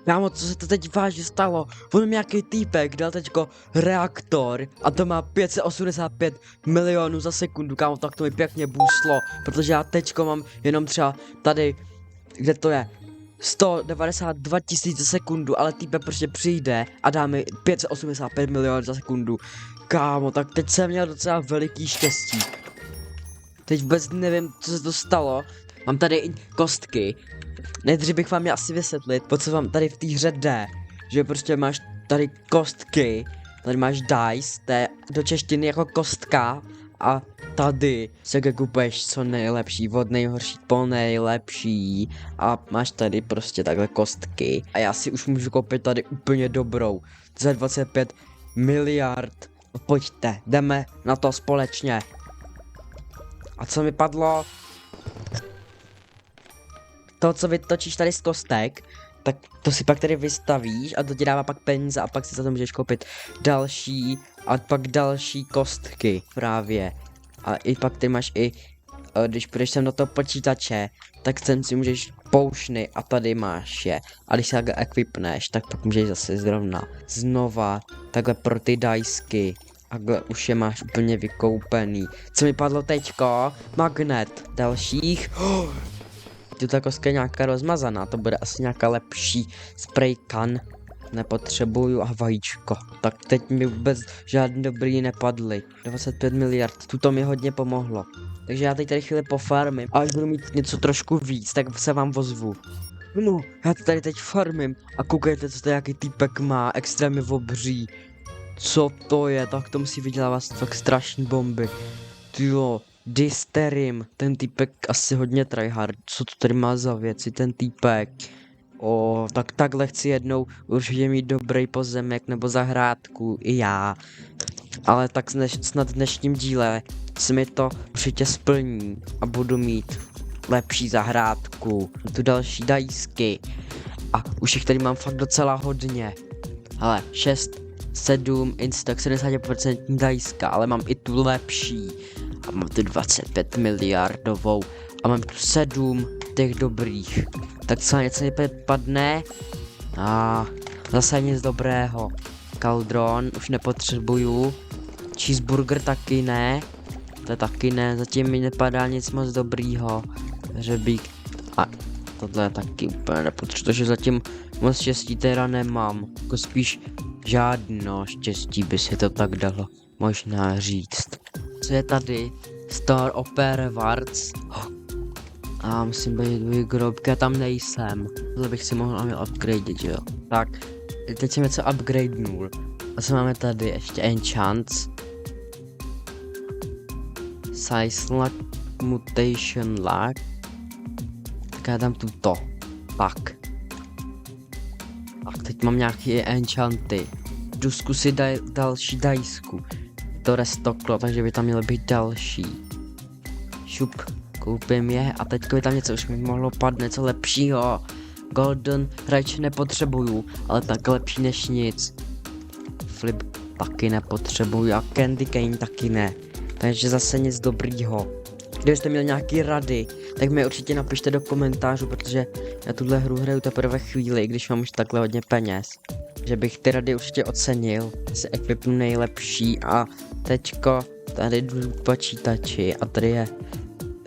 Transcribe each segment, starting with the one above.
Kámo, co se to teď vážně stalo? On nějaký týpek dal teďko reaktor a to má 585 milionů za sekundu, kámo, tak to mi pěkně boostlo, protože já teďko mám jenom třeba tady, kde to je, 192 000 za sekundu, ale týpek prostě přijde a dá mi 585 milionů za sekundu. Kámo, tak teď jsem měl docela veliký štěstí. Teď vůbec nevím, co se to stalo. Mám tady i kostky. Nejdřív bych vám měl asi vysvětlit, po co vám tady v té hře jde. Že prostě máš tady kostky, tady máš dice, to je do češtiny jako kostka. A tady se kupuješ co nejlepší, od nejhorší po nejlepší. A máš tady prostě takhle kostky. A já si už můžu koupit tady úplně dobrou. Za 25 miliard. Pojďte, jdeme na to společně. A co mi padlo? To, co vytočíš tady z kostek, tak to si pak tady vystavíš a to ti dává pak peníze a pak si za to můžeš koupit další a pak další kostky právě. A i pak ty máš i, když půjdeš sem do toho počítače, tak sem si můžeš poušny a tady máš je. A když se takhle equipneš, tak pak můžeš zase znova, takhle pro ty dajsky. Takhle už je máš úplně vykoupený. Co mi padlo teďko? Magnet. Dalších. Ta kostka je nějaká rozmazaná, to bude asi nějaká lepší spraykan. Nepotřebuju a vajíčko. Tak teď mi vůbec žádný dobrý nepadly. 25 miliard, tuto mi hodně pomohlo. Takže já teď tady chvíli pofarmím a až budu mít něco trošku víc, tak se vám ozvu. No, já to tady teď farmím a koukejte, co to nějaký týpek má, extrémně obří. Co to je, tak to musí vydělávat fakt strašný bomby. Tyjo. Dysterim, ten týpek asi hodně tryhard, co to tady má za věci, ten týpek. Tak takhle chci jednou určitě mít dobrý pozemek nebo zahrádku, i já. Ale tak snad v dnešním díle se mi to určitě splní a budu mít lepší zahrádku, tu další dajsky. A už jich tady mám fakt docela hodně. Ale 6, 7, tak 70% dajska, ale mám i tu lepší. A mám tu 25 miliardovou a mám tu 7 těch dobrých. Tak co něco mi padne? Zase nic dobrého. Kaldron už nepotřebuju. Cheeseburger taky ne. To taky ne, zatím mi nepadá nic moc dobrýho. Řebík. A tohle taky úplně nepotřebuji, protože zatím moc štěstí teda nemám. Jako spíš žádno štěstí by se to tak dalo možná říct. Co je tady? Store Opera Wards. A musím být dvě grobky, já tam nejsem. Tohle bych si mohl upgradeit, jo. Tak, teď jsem něco upgradenul. A co máme tady? Ještě Enchants. Size Lock, Mutation Lock. Tak já dám tuto. Tak, teď mám nějaké enchanty. Jdu zkusit další dajsku. To restoklo, takže by tam mělo být další. Šup, koupím je a teďko je tam něco, už mi mohlo padnout něco lepšího. Golden Rage nepotřebuju, ale tak lepší než nic. Flip taky nepotřebuju a Candy Cane taky ne. Takže zase nic dobrýho. Kdybyste měli nějaký rady, tak mi určitě napište do komentářů, protože já tuhle hru hraju teprve chvíli, když mám už takhle hodně peněz. Že bych ty rady určitě ocenil, si equipnu nejlepší a teďko tady jdu k počítači a tady je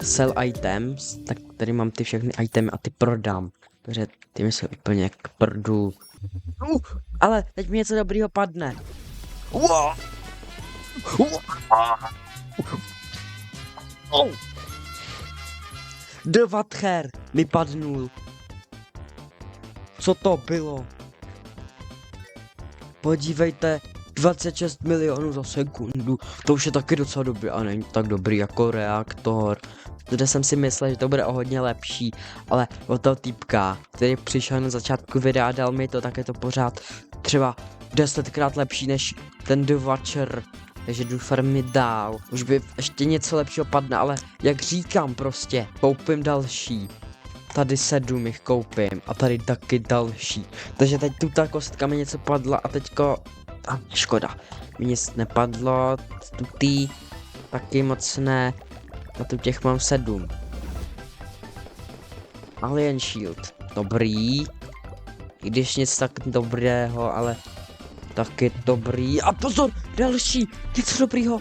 sell items, tak tady mám ty všechny itemy a ty prodám, protože ty mi jsou úplně k prdu. Ale teď mi něco dobrýho padne. Dvatcher mi padnul. Co to bylo? Podívejte, 26 milionů za sekundu, to už je taky docela dobrý a není tak dobrý jako reaktor. Zde jsem si myslel, že to bude o hodně lepší, ale od toho týpka, který přišel na začátku videa a dal mi to, tak je to pořád třeba 10krát lepší než ten Dvatcher. Takže jdu farmit dál, už by ještě něco lepšího padne, ale jak říkám prostě, koupím další. Tady 7 jich koupím a tady taky další. Takže teď tu ta kostka mi něco padla a teďko... škoda. Mi nic nepadlo, tutý taky moc ne. A tu těch mám 7. Alien Shield, dobrý. I když nic tak dobrého, ale taky dobrý. A pozor, další, něco dobrýho.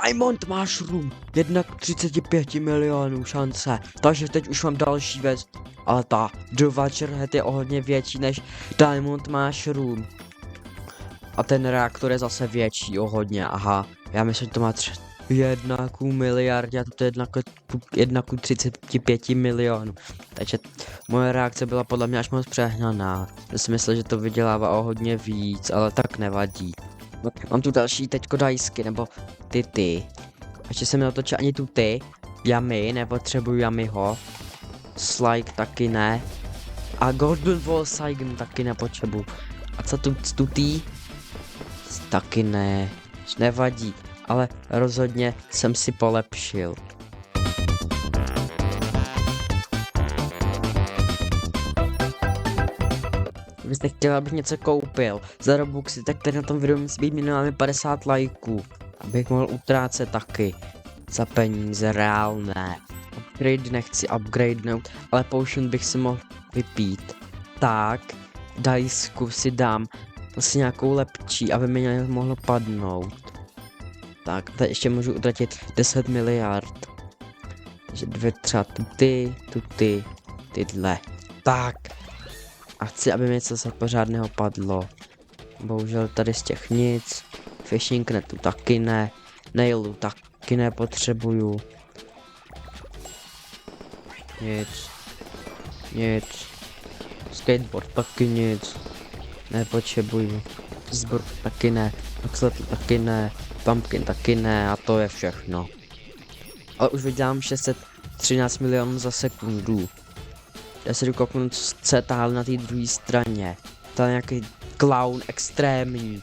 Diamond Mushroom, 1 k 35 milionů šance, takže teď už mám další věc, ale ta Dvager Head je o hodně větší než Diamond Mushroom. A ten reaktor je zase větší o hodně, aha, já myslím, že to má 1 k miliardě a to je 1 k 35 milionů. Takže moje reakce byla podle mě až moc přehnaná. Já si myslel, že to vydělává o hodně víc, ale tak nevadí. Mám tu další teďko dajsky, nebo ty. Ještě jsem neotočil ani tu Yummy, nepotřebuju Yummyho. Slike taky ne. A Golden Wall Saigon taky nepotřebuju. A co tu taky ne. Nevadí, ale rozhodně jsem si polepšil. Kdybyste chtěli, abych něco koupil za Robuxy, tak tady na tom videu musí být minimálně 50 lajků, abych mohl utrácet taky za peníze reálné. Upgrade nechci upgradenout, ale potion bych si mohl vypít. Tak, dajsku si dám asi nějakou lepší, aby mi mohlo padnout. Tak, tady ještě můžu utratit 10 miliard. Takže dvě třeba tyhle. Tak. A chci, aby mi něco za pořádného padlo. Bohužel tady z těch nic. Fishing netu taky ne. Nailu taky nepotřebuju. Nic. Skateboard taky nic. Nepotřebuju. Zbrk taky ne. Axlet taky ne. Pumpkin taky ne. A to je všechno. Ale už vydělám 613 milionů za sekundu. Já se jdu kouknout, co je tahle na té druhé straně. Tady nějaký clown extrémní.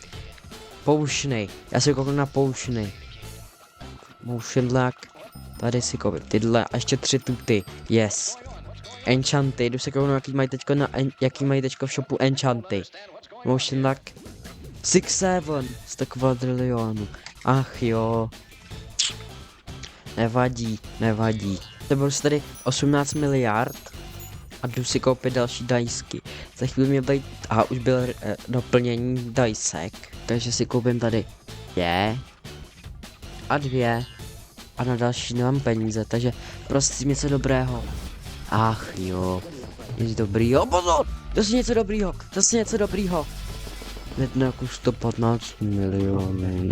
Poušny. Já se jdu kouknout na poušny. Motion lag. Tady si koupím tyhle a ještě 3 tuty. Yes. Enchanty. Jdu se kouknout, jaký mají teďko v shopu enchanty. Motion lag. 6-7 z kvadrilionu. Ach jo. Nevadí. To bylo tady 18 miliard. A jdu si koupit další dajsky. Za chvíli mě být, aha, už byl doplnění dajsek. Takže si koupím tady 2 a 2. A na další nemám peníze, takže prostě něco dobrého. Ach jo, nic dobrýho, pozor! Zase něco dobrýho. 1 k 115 milionů.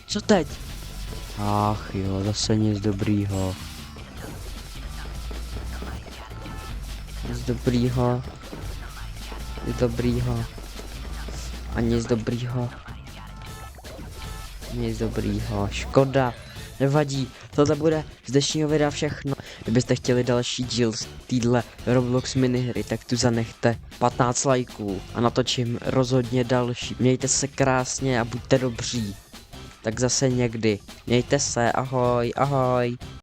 Co teď? Ach jo, zase nic dobrýho. Nic dobrýho. A nic dobrýho. Škoda. Nevadí. Tohle bude z dnešního videa všechno. Kdybyste chtěli další díl z téhle Roblox minihry, tak tu zanechte 15 lajků. A natočím rozhodně další. Mějte se krásně a buďte dobří. Tak zase někdy. Mějte se. Ahoj.